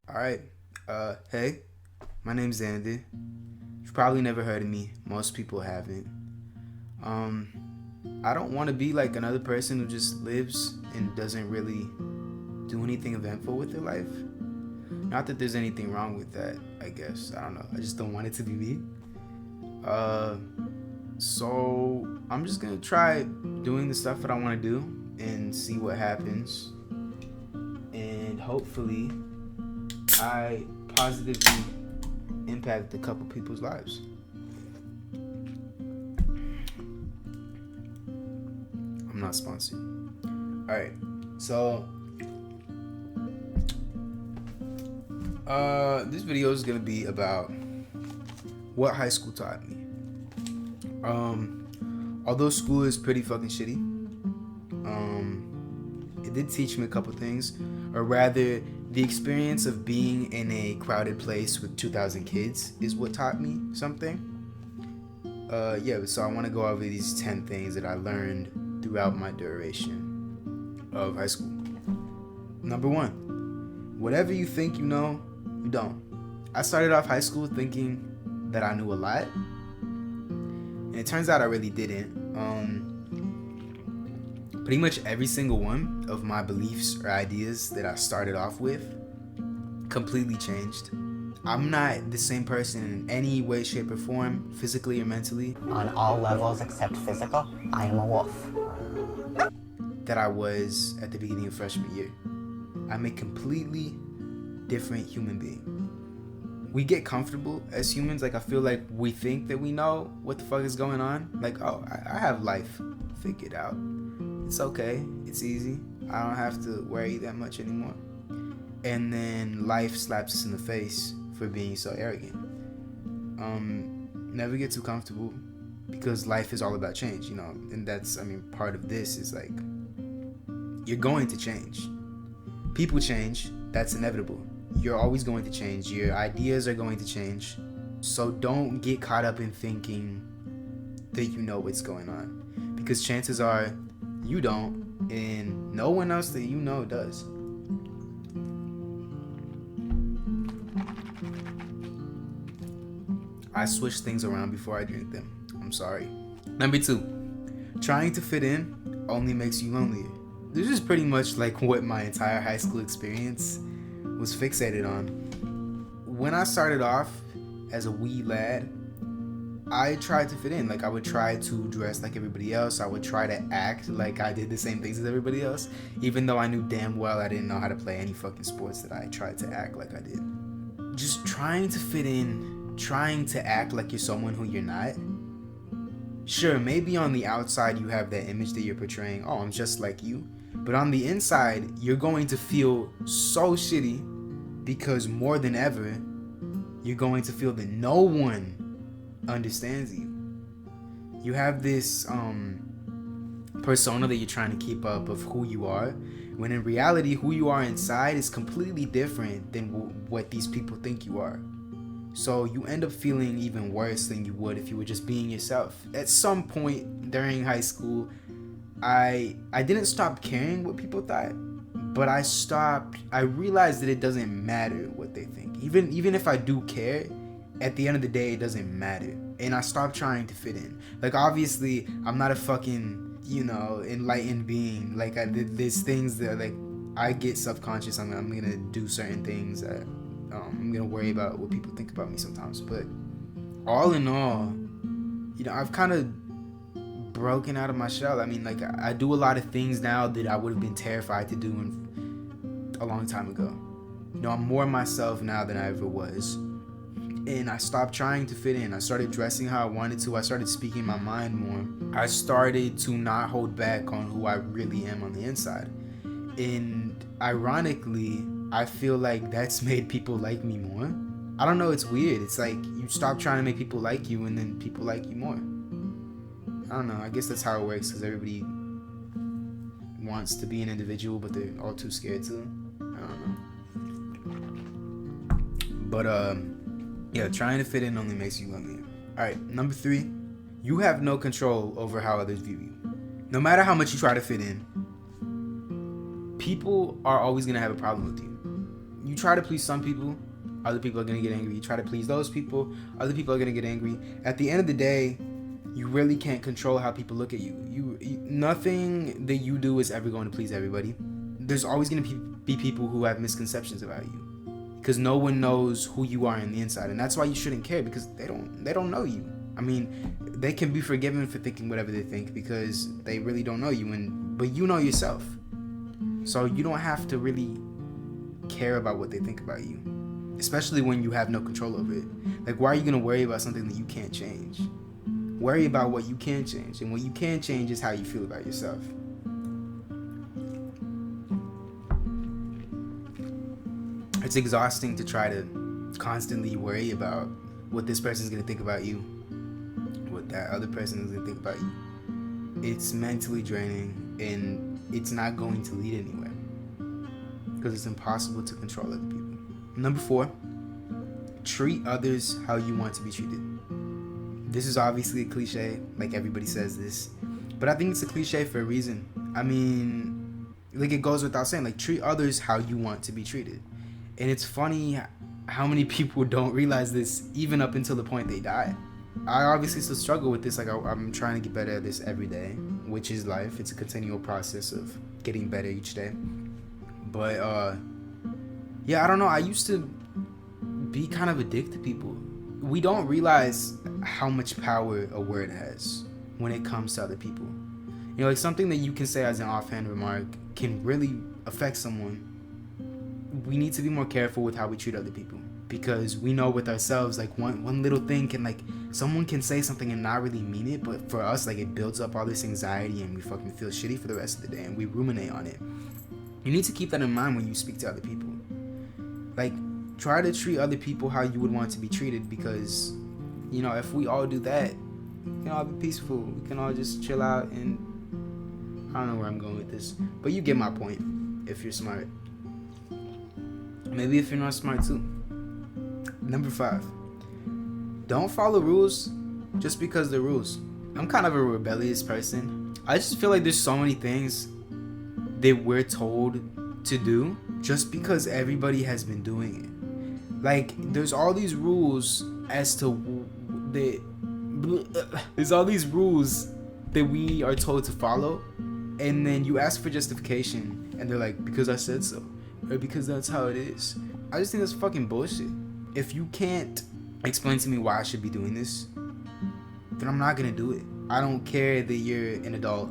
Alright, hey, my name's Xander. You've probably never heard of me. Most people haven't. Um, I don't want to be like another person who just lives and doesn't really do anything eventful with their life. Not that there's anything wrong with that, I guess. I don't know. I just don't want it to be me. Uh, so I'm just gonna try doing the stuff that I want to do and see what happens. And hopefully I positively impact a couple people's lives. I'm not sponsored. Alright, so this video is gonna be about what high school taught me. Although school is pretty fucking shitty, it did teach me a couple things, or rather, the experience of being in a crowded place with 2,000 kids is what taught me something. So I want to go over these 10 things that I learned throughout my duration of high school. Number 1, whatever you think you know, you don't. I started off high school thinking that I knew a lot, and it turns out I really didn't. Pretty much every single one of my beliefs or ideas that I started off with completely changed. I'm not the same person in any way, shape, or form, physically or mentally, On all levels except physical, I am a wolf. that I was at the beginning of freshman year. I'm a completely different human being. We get comfortable as humans. Like, I feel like we think that we know what the fuck is going on. Like, oh, I have life figured out. It's okay. It's easy. I don't have to worry that much anymore. And then life slaps us in the face for being so arrogant. Never get too comfortable, because life is all about change, you know. And that's, part of this is like, you're going to change. People change. That's inevitable. You're always going to change. Your ideas are going to change. So don't get caught up in thinking that you know what's going on, because chances are you don't, and no one else that you know does. I switch things around before I drink them. I'm sorry. Number 2, trying to fit in only makes you lonelier. This is pretty much like what my entire high school experience was fixated on. When I started off as a wee lad, I tried to fit in. Like, I would try to dress like everybody else. I would try to act like I did the same things as everybody else, even though I knew damn well I didn't know how to play any fucking sports that I tried to act like I did. Just trying to fit in, trying to act like you're someone who you're not. Sure, maybe on the outside you have that image that you're portraying, oh, I'm just like you. But on the inside, you're going to feel so shitty, because more than ever, you're going to feel that no one understands you. You have this persona that you're trying to keep up of who you are, when in reality who you are inside is completely different than what these people think you are. So you end up feeling even worse than you would if you were just being yourself. At some point during high school, I didn't stop caring what people thought, but I realized that it doesn't matter what they think. Even if I do care, at the end of the day, it doesn't matter. And I stopped trying to fit in. Like, obviously, I'm not a fucking, enlightened being. Like, there's things that, like, I get self-conscious. I'm gonna do certain things that I'm gonna worry about what people think about me sometimes. But all in all, I've kind of broken out of my shell. I do a lot of things now that I would have been terrified to do a long time ago. I'm more myself now than I ever was. And I stopped trying to fit in. I started dressing how I wanted to. I started speaking my mind more. I started to not hold back on who I really am on the inside. And ironically, I feel like that's made people like me more. I don't know, it's weird. It's like you stop trying to make people like you, and then people like you more. I don't know. I guess that's how it works, because everybody wants to be an individual, but they're all too scared to. I don't know. But yeah, trying to fit in only makes you lonelier. Alright, number 3, you have no control over how others view you. No matter how much you try to fit in, people are always going to have a problem with you. you try to please some people, other people are going to get angry. You try to please those people, other people are going to get angry. At the end of the day, you really can't control how people look at you. Nothing that you do is ever going to please everybody. There's always going to be people who have misconceptions about you, because no one knows who you are on the inside, and that's why you shouldn't care, because they don't know you. I mean, they can be forgiven for thinking whatever they think because they really don't know you, but you know yourself, so you don't have to really care about what they think about you, especially when you have no control over it. Like, why are you gonna worry about something that you can't change? Worry about what you can change, and what you can change is how you feel about yourself. It's exhausting to try to constantly worry about what this person's gonna think about you, what that other person is gonna think about you. It's mentally draining, and it's not going to lead anywhere, because it's impossible to control other people. Number 4, treat others how you want to be treated. This is obviously a cliche, like everybody says this, but I think it's a cliche for a reason. I mean, like, it goes without saying, like, treat others how you want to be treated. And it's funny how many people don't realize this even up until the point they die. I obviously still struggle with this. Like, I'm trying to get better at this every day, which is life. It's a continual process of getting better each day. But yeah, I don't know. I used to be kind of addicted to people. We don't realize how much power a word has when it comes to other people. You know, like, something that you can say as an offhand remark can really affect someone. We need to be more careful with how we treat other people, because we know with ourselves, like, one little thing can, like, someone can say something and not really mean it, but for us, like, it builds up all this anxiety, and we fucking feel shitty for the rest of the day, and we ruminate on it. You need to keep that in mind when you speak to other people. Like, try to treat other people how you would want to be treated, because, you know, if we all do that, we can all be peaceful. We can all just chill out, and I don't know where I'm going with this, but you get my point if you're smart. Maybe if you're not smart too. Number 5, don't follow rules just because they're rules. I'm kind of a rebellious person. I just feel like there's so many things that we're told to do just because everybody has been doing it. Like, there's all these rules as to there's all these rules that we are told to follow, and then you ask for justification, and they're like, because I said so, or because that's how it is. I just think that's fucking bullshit. If you can't explain to me why I should be doing this, then I'm not gonna do it. I don't care that you're an adult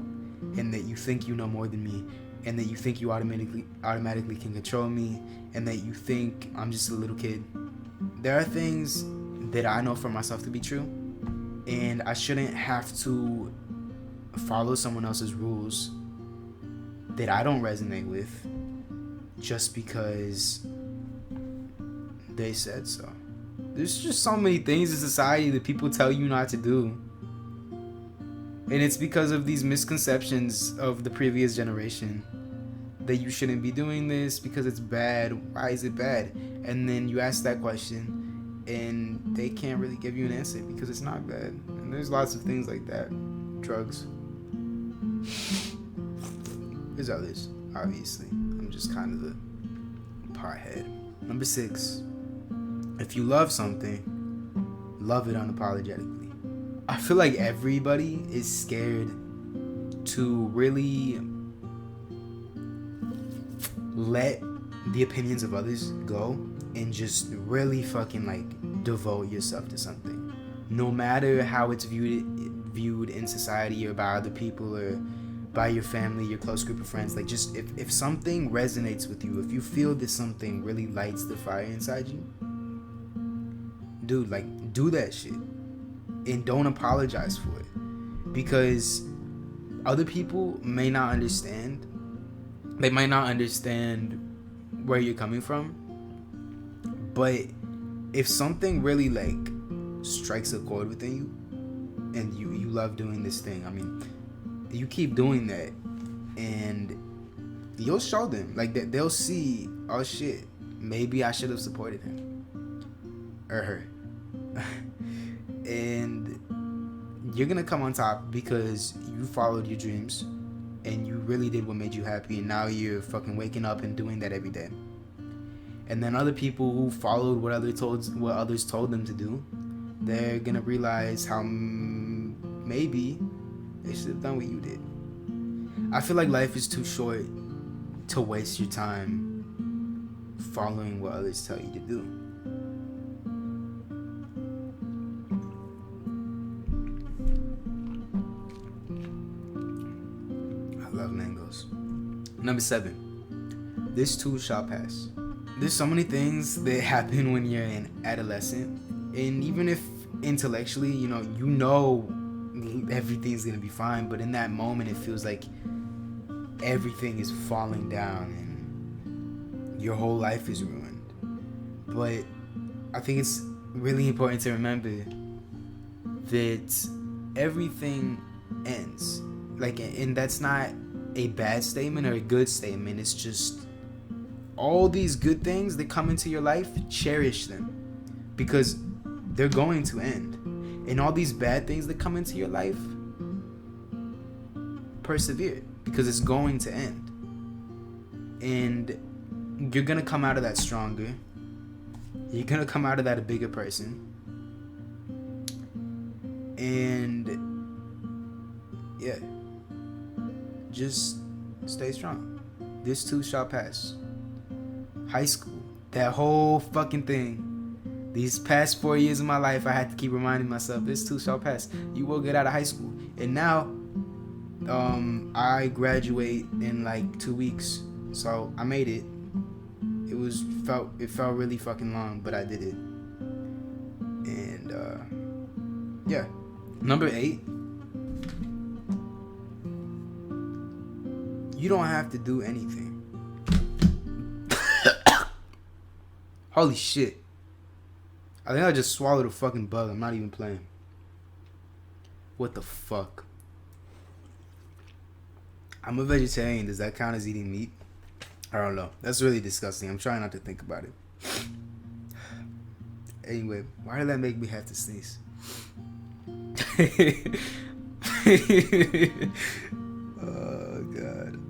and that you think you know more than me, and that you think you automatically can control me, and that you think I'm just a little kid. There are things that I know for myself to be true, and I shouldn't have to follow someone else's rules that I don't resonate with just because they said so. There's just so many things in society that people tell you not to do, and it's because of these misconceptions of the previous generation that you shouldn't be doing this because it's bad. Why is it bad? And then you ask that question and they can't really give you an answer because it's not bad. And there's lots of things like that. Drugs. There's others, obviously. I'm just kind of a pothead. Number 6, if you love something, love it unapologetically. I feel like everybody is scared to really let the opinions of others go and just really fucking, like, devote yourself to something, no matter how it's viewed in society or by other people or by your family, your close group of friends. Like, just if something resonates with you, if you feel that something really lights the fire inside you, dude, like, do that shit and don't apologize for it, because other people may not understand. They might not understand where you're coming from, but if something really, like, strikes a chord within you and you love doing this thing, I mean, you keep doing that and you'll show them, like, that they'll see, oh shit, maybe I should have supported him or her. And you're gonna come on top because you followed your dreams and you really did what made you happy, and now you're fucking waking up and doing that every day. And then other people who followed what others told them to do, they're gonna realize how maybe they should have done what you did. I feel like life is too short to waste your time following what others tell you to do. I love mangoes. Number 7. This too shall pass. There's so many things that happen when you're an adolescent, and even if intellectually, you know everything's gonna be fine, but in that moment it feels like everything is falling down and your whole life is ruined. But I think it's really important to remember that everything ends. And that's not a bad statement or a good statement. It's just all these good things that come into your life, cherish them, because they're going to end. And all these bad things that come into your life, persevere, because it's going to end. And you're going to come out of that stronger. You're going to come out of that a bigger person. And yeah, just stay strong. This too shall pass. High school, that whole fucking thing. These past 4 years of my life, I had to keep reminding myself, this too shall pass. You will get out of high school. And now, I graduate in like 2 weeks. So I made it. It felt really fucking long, but I did it. And yeah. Number 8. You don't have to do anything. Holy shit. I think I just swallowed a fucking bug. I'm not even playing. What the fuck? I'm a vegetarian. Does that count as eating meat? I don't know. That's really disgusting. I'm trying not to think about it. Anyway, why did that make me have to sneeze? Oh, God.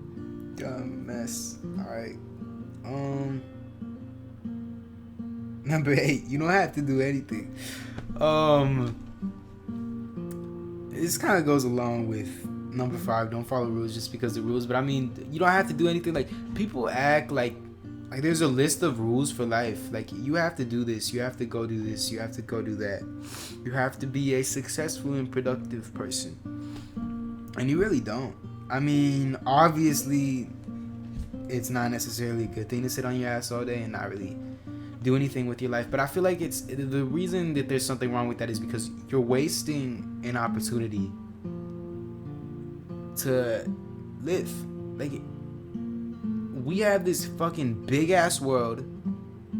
I'm a mess. Alright. Number 8. You don't have to do anything. This kind of goes along with number 5. Don't follow rules just because the rules. But I mean, you don't have to do anything. Like, people act like there's a list of rules for life. Like, you have to do this. You have to go do this. You have to go do that. You have to be a successful and productive person. And you really don't. I mean, obviously, it's not necessarily a good thing to sit on your ass all day and not really do anything with your life. But I feel like it's the reason that there's something wrong with that is because you're wasting an opportunity to live. Like, we have this fucking big ass world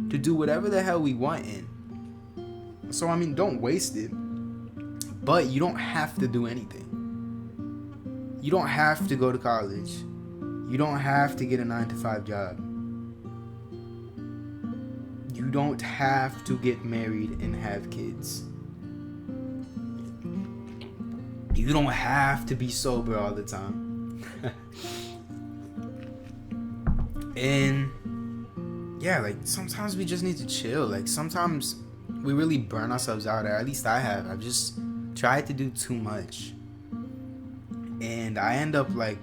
to do whatever the hell we want in. So I mean, don't waste it. But you don't have to do anything. You don't have to go to college. You don't have to get a 9-to-5 job. You don't have to get married and have kids. You don't have to be sober all the time. And yeah, like, sometimes we just need to chill. Like, sometimes we really burn ourselves out, or at least I have. I've just tried to do too much. And I end up, like,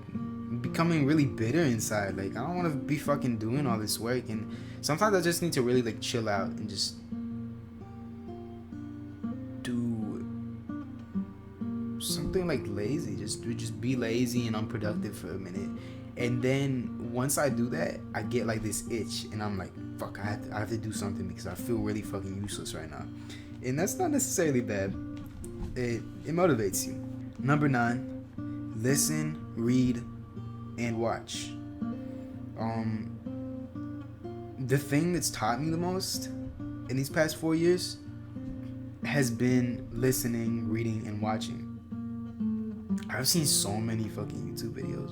becoming really bitter inside. Like, I don't want to be fucking doing all this work. And sometimes I just need to really, like, chill out and just do something, like, lazy. Just be lazy and unproductive for a minute. And then once I do that, I get, like, this itch. And I'm like, fuck, I have to do something because I feel really fucking useless right now. And that's not necessarily bad. It motivates you. Number 9. Listen, read, and watch. The thing that's taught me the most in these past 4 years has been listening, reading, and watching. I've seen so many fucking YouTube videos,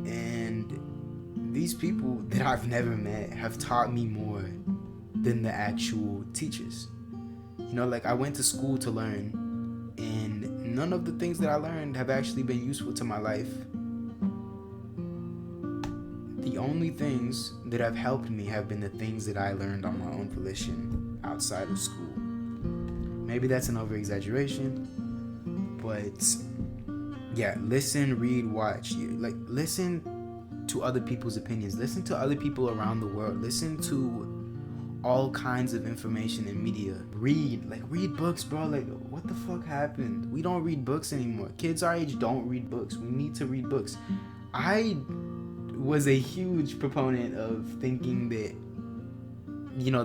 and these people that I've never met have taught me more than the actual teachers. You know, like, I went to school to learn, and none of the things that I learned have actually been useful to my life. The only things that have helped me have been the things that I learned on my own volition outside of school. Maybe that's an over-exaggeration, but yeah, listen, read, watch. Listen to other people's opinions. Listen to other people around the world. Listen to all kinds of information and media. Read books, bro. What the fuck happened? We don't read books anymore. Kids our age don't read books. We need to read books. I was a huge proponent of thinking that,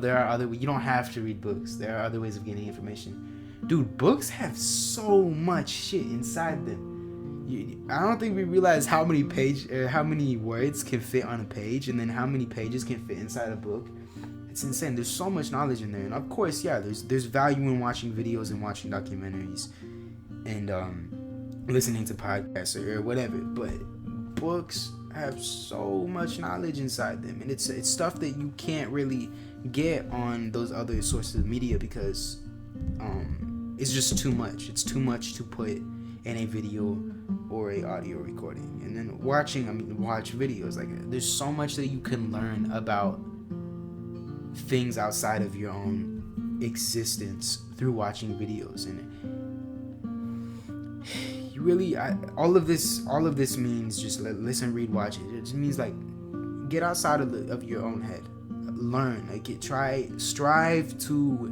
there are you don't have to read books. There are other ways of getting information. Dude, books have so much shit inside them. I don't think we realize how many words can fit on a page, and then how many pages can fit inside a book. It's insane. There's so much knowledge in there, and of course, yeah, there's value in watching videos and watching documentaries, and listening to podcasts or whatever. But books have so much knowledge inside them, and it's stuff that you can't really get on those other sources of media because it's just too much. It's too much to put in a video or a audio recording. And then watch videos. There's so much that you can learn about things outside of your own existence through watching videos. And you really, all of this means just listen, read, watch it. It just means get outside of your own head. Learn, strive to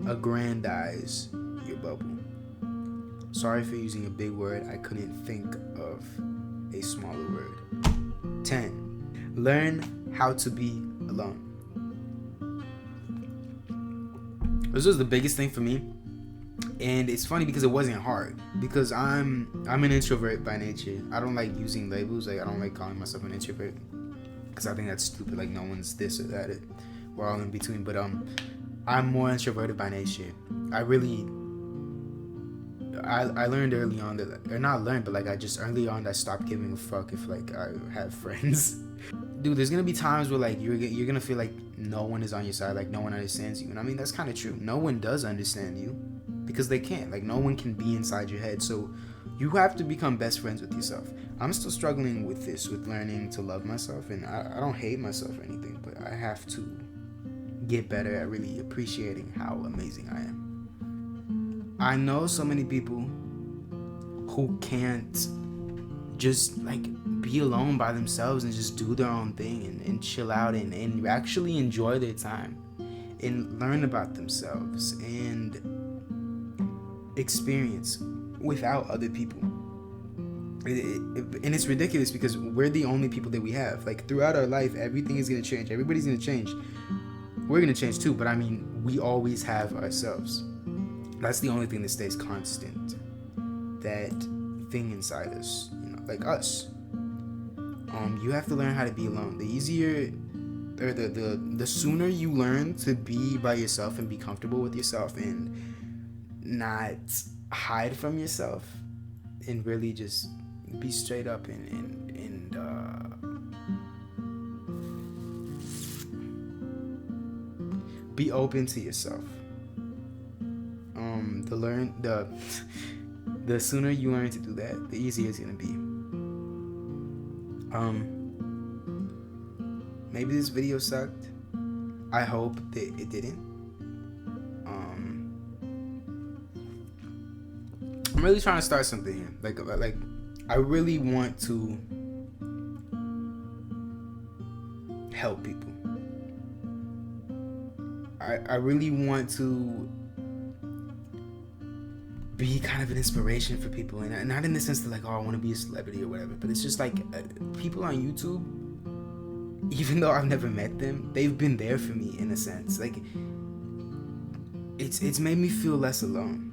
aggrandize your bubble. Sorry for using a big word. I couldn't think of a smaller word. 10. Learn how to be alone. This was the biggest thing for me, and it's funny because it wasn't hard, because I'm an introvert by nature. I don't like using labels. I don't like calling myself an introvert because I think that's stupid. No one's this or that. We're all in between. But I'm more introverted by nature. I learned early on that, or not learned, but early on I stopped giving a fuck if I have friends. Dude, there's gonna be times where you're gonna feel like no one is on your side, no one understands you. And I mean, that's kind of true. No one does understand you because they can't. No one can be inside your head. So you have to become best friends with yourself. I'm still struggling with learning to love myself, and I don't hate myself or anything, but I have to get better at really appreciating how amazing I am. I know so many people who can't just be alone by themselves and just do their own thing and chill out and actually enjoy their time and learn about themselves and experience without other people. And it's ridiculous because we're the only people that we have. Throughout our life, everything is going to change. Everybody's going to change. We're going to change too, but I mean, we always have ourselves. That's the only thing that stays constant. That thing inside us, us. You have to learn how to be alone. The easier, or the sooner you learn to be by yourself and be comfortable with yourself and not hide from yourself and really just be straight up and be open to yourself. The sooner you learn to do that, the easier it's gonna be. Maybe this video sucked. I hope that it didn't. I'm really trying to start something here. I really want to help people. I really want to be kind of an inspiration for people, and not in the sense that I want to be a celebrity or whatever, but it's just people on YouTube, even though I've never met them, they've been there for me in a sense. It's made me feel less alone,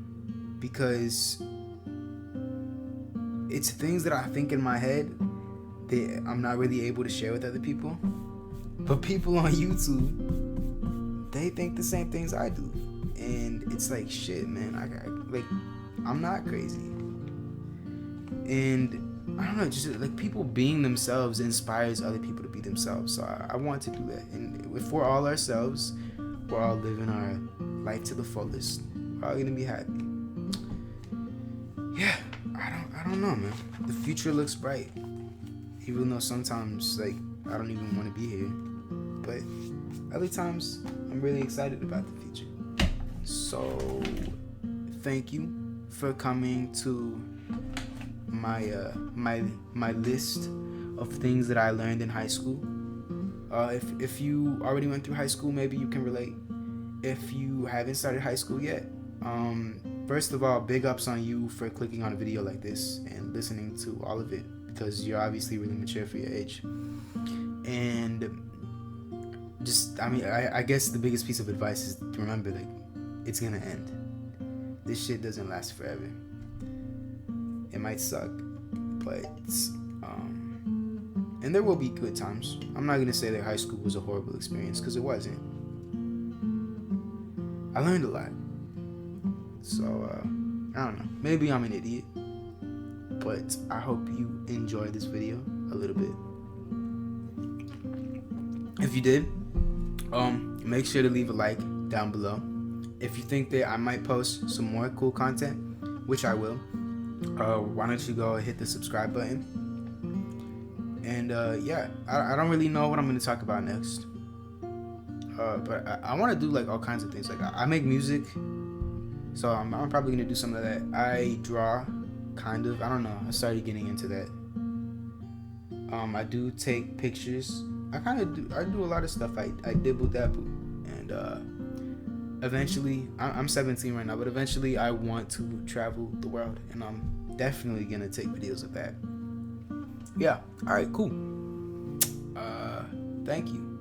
because it's things that I think in my head that I'm not really able to share with other people, but people on YouTube, they think the same things I do, and it's shit, man. I'm not crazy, and I don't know, just people being themselves inspires other people to be themselves. So I want to do that, and if we're all ourselves, we're all living our life to the fullest, we're all gonna be happy. Yeah, I don't know, man. The future looks bright, even though sometimes like I don't even want to be here. But other times, I'm really excited about the future. So, thank you for coming to my my list of things that I learned in high school. If you already went through high school, maybe you can relate. If you haven't started high school yet, first of all, big ups on you for clicking on a video like this and listening to all of it, because you're obviously really mature for your age. And just, I guess the biggest piece of advice is to remember that it's gonna end. This shit doesn't last forever. It might suck, but and there will be good times. I'm not gonna say that high school was a horrible experience, because it wasn't. I learned a lot. So I don't know. Maybe I'm an idiot, but I hope you enjoyed this video a little bit. If you did, make sure to leave a like down below. If you think that I might post some more cool content, which I will, why don't you go hit the subscribe button. And yeah, I don't really know what I'm going to talk about next. But I want to do like all kinds of things. Like I make music, so I'm probably going to do some of that. I draw, kind of. I don't know. I started getting into that. I do take pictures. I do a lot of stuff. I dibble dabble. And eventually, I'm 17 right now, but eventually I want to travel the world, and I'm definitely going to take videos of that. Yeah. All right, cool. Thank you.